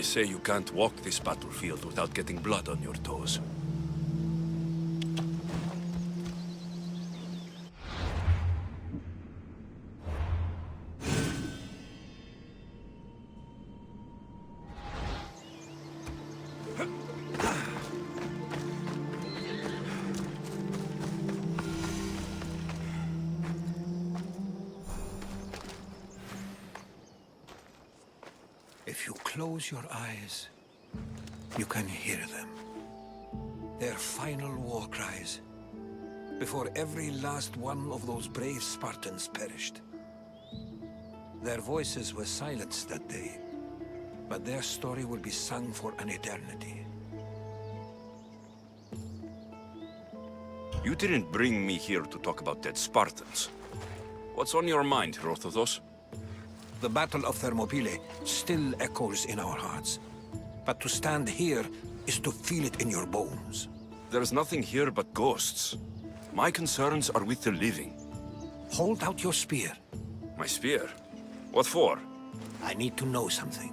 say you can't walk this battlefield without getting blood on your toes. If you close your eyes, you can hear them. Their final war cries, before every last one of those brave Spartans perished. Their voices were silenced that day, but their story will be sung for an eternity. You didn't bring me here to talk about dead Spartans. What's on your mind, Herodotus? The Battle of Thermopylae still echoes in our hearts. But to stand here is to feel it in your bones. There's nothing here but ghosts. My concerns are with the living. Hold out your spear. My spear? What for? I need to know something.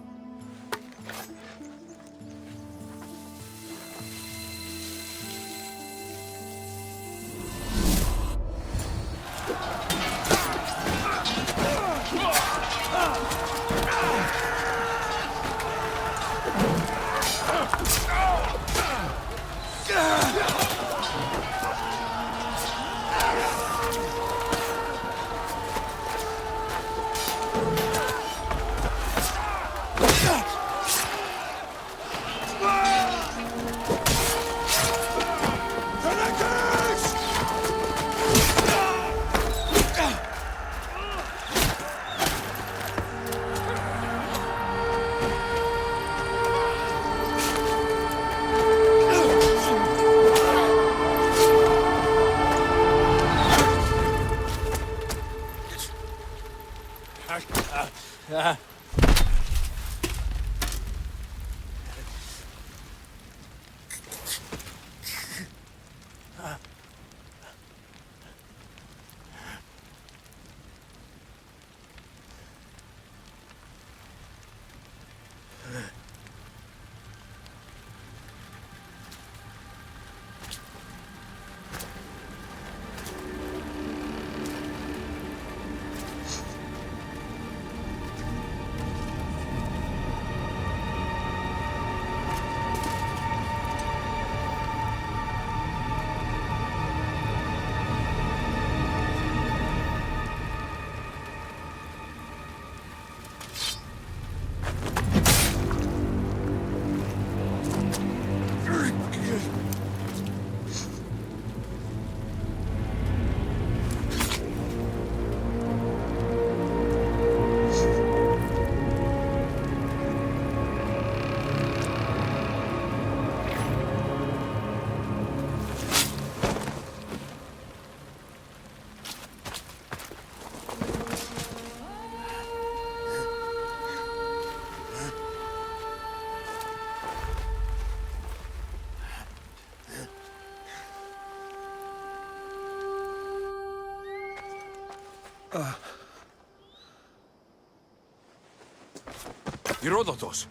Herodotus!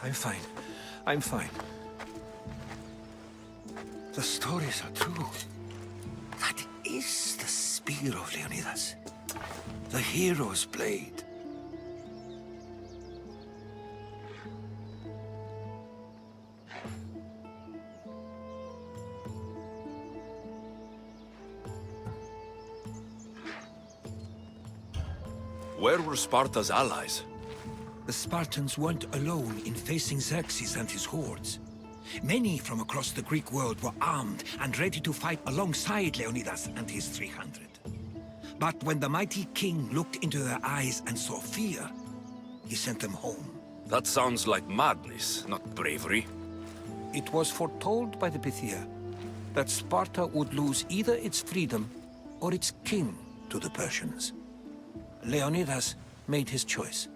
I'm fine. I'm fine. The stories are true. That is the spear of Leonidas. The hero's blade. Where were Sparta's allies? The Spartans weren't alone in facing Xerxes and his hordes. Many from across the Greek world were armed and ready to fight alongside Leonidas and his 300. But when the mighty king looked into their eyes and saw fear, he sent them home. That sounds like madness, not bravery. It was foretold by the Pythia that Sparta would lose either its freedom or its king to the Persians. Leonidas made his choice.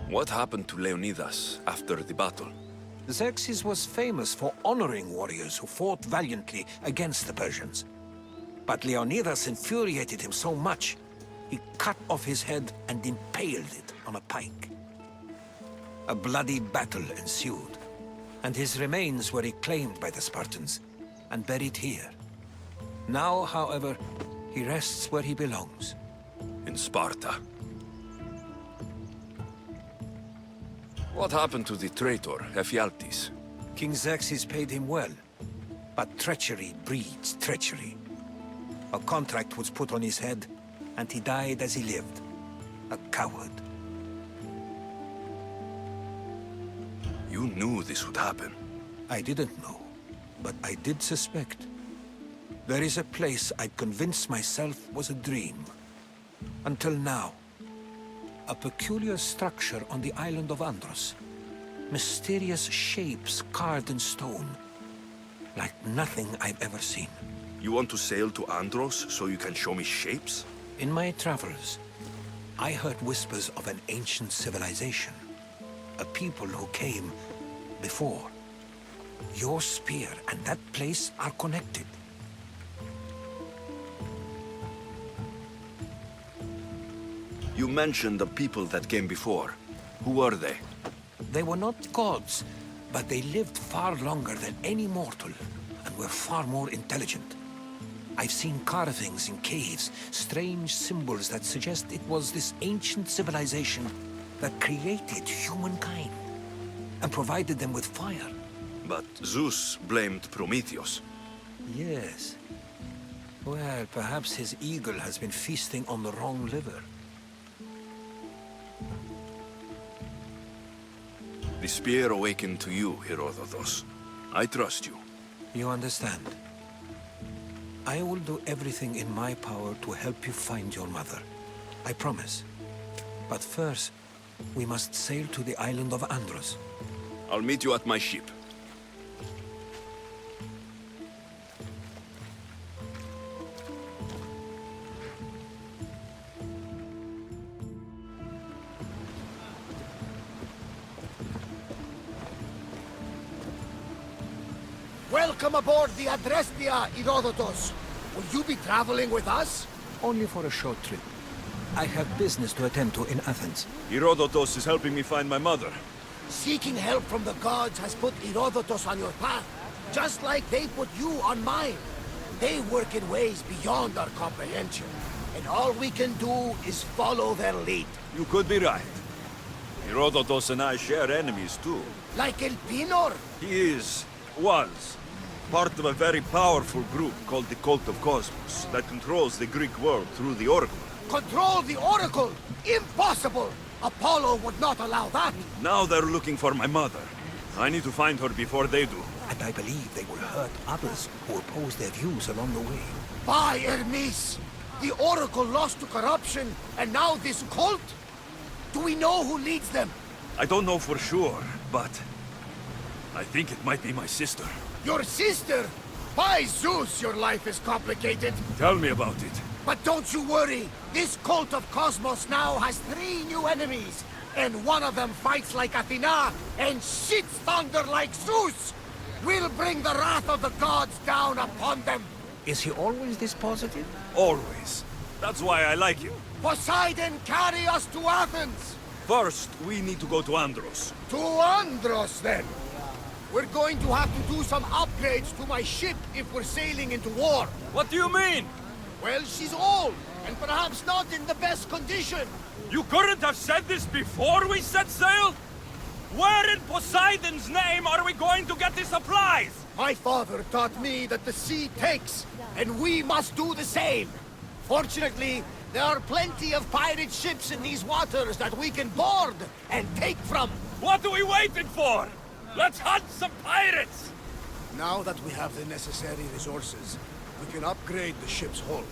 What happened to Leonidas after the battle? Xerxes was famous for honoring warriors who fought valiantly against the Persians. But Leonidas infuriated him so much he cut off his head and impaled it on a pike. A bloody battle ensued, and his remains were reclaimed by the Spartans and buried here. Now, however, he rests where he belongs. In Sparta. What happened to the traitor, Ephialtes? King Xerxes paid him well, but treachery breeds treachery. A contract was put on his head, and he died as he lived. A coward. You knew this would happen. I didn't know, but I did suspect. There is a place I'd convinced myself was a dream. Until now. A peculiar structure on the island of Andros. Mysterious shapes carved in stone. Like nothing I've ever seen. You want to sail to Andros so you can show me shapes? In my travels, I heard whispers of an ancient civilization. A people who came before. Your spear and that place are connected. You mentioned the people that came before. Who were they? They were not gods, but they lived far longer than any mortal, and were far more intelligent. I've seen carvings in caves, strange symbols that suggest it was this ancient civilization that created humankind, and provided them with fire. But Zeus blamed Prometheus. Yes. Well, perhaps his eagle has been feasting on the wrong liver. The spear awakened to you, Herodotus. I trust you. You understand? I will do everything in my power to help you find your mother. I promise. But first, we must sail to the island of Andros. I'll meet you at my ship. Welcome aboard the Adrestia, Herodotus. Will you be traveling with us? Only for a short trip. I have business to attend to in Athens. Herodotus is helping me find my mother. Seeking help from the gods has put Herodotus on your path, just like they put you on mine. They work in ways beyond our comprehension, and all we can do is follow their lead. You could be right. Herodotus and I share enemies too. Like Elpinor? He was, part of a very powerful group called the Cult of Cosmos that controls the Greek world through the Oracle. Control the Oracle? Impossible! Apollo would not allow that. Now they're looking for my mother. I need to find her before they do. And I believe they will hurt others who oppose their views along the way. By Hermes! The Oracle lost to corruption, and now this cult? Do we know who leads them? I don't know for sure, but I think it might be my sister. Your sister? By Zeus, your life is complicated. Tell me about it. But don't you worry. This cult of Cosmos now has 3 new enemies. And one of them fights like Athena and shits thunder like Zeus. We'll bring the wrath of the gods down upon them. Is he always this positive? Always. That's why I like him. Poseidon, carry us to Athens. First, we need to go to Andros. To Andros, then. We're going to have to do some upgrades to my ship if we're sailing into war. What do you mean? Well, she's old, and perhaps not in the best condition. You couldn't have said this before we set sail? Where in Poseidon's name are we going to get the supplies? My father taught me that the sea takes, and we must do the same. Fortunately, there are plenty of pirate ships in these waters that we can board and take from. What are we waiting for? Let's hunt some pirates! Now that we have the necessary resources, we can upgrade the ship's hull.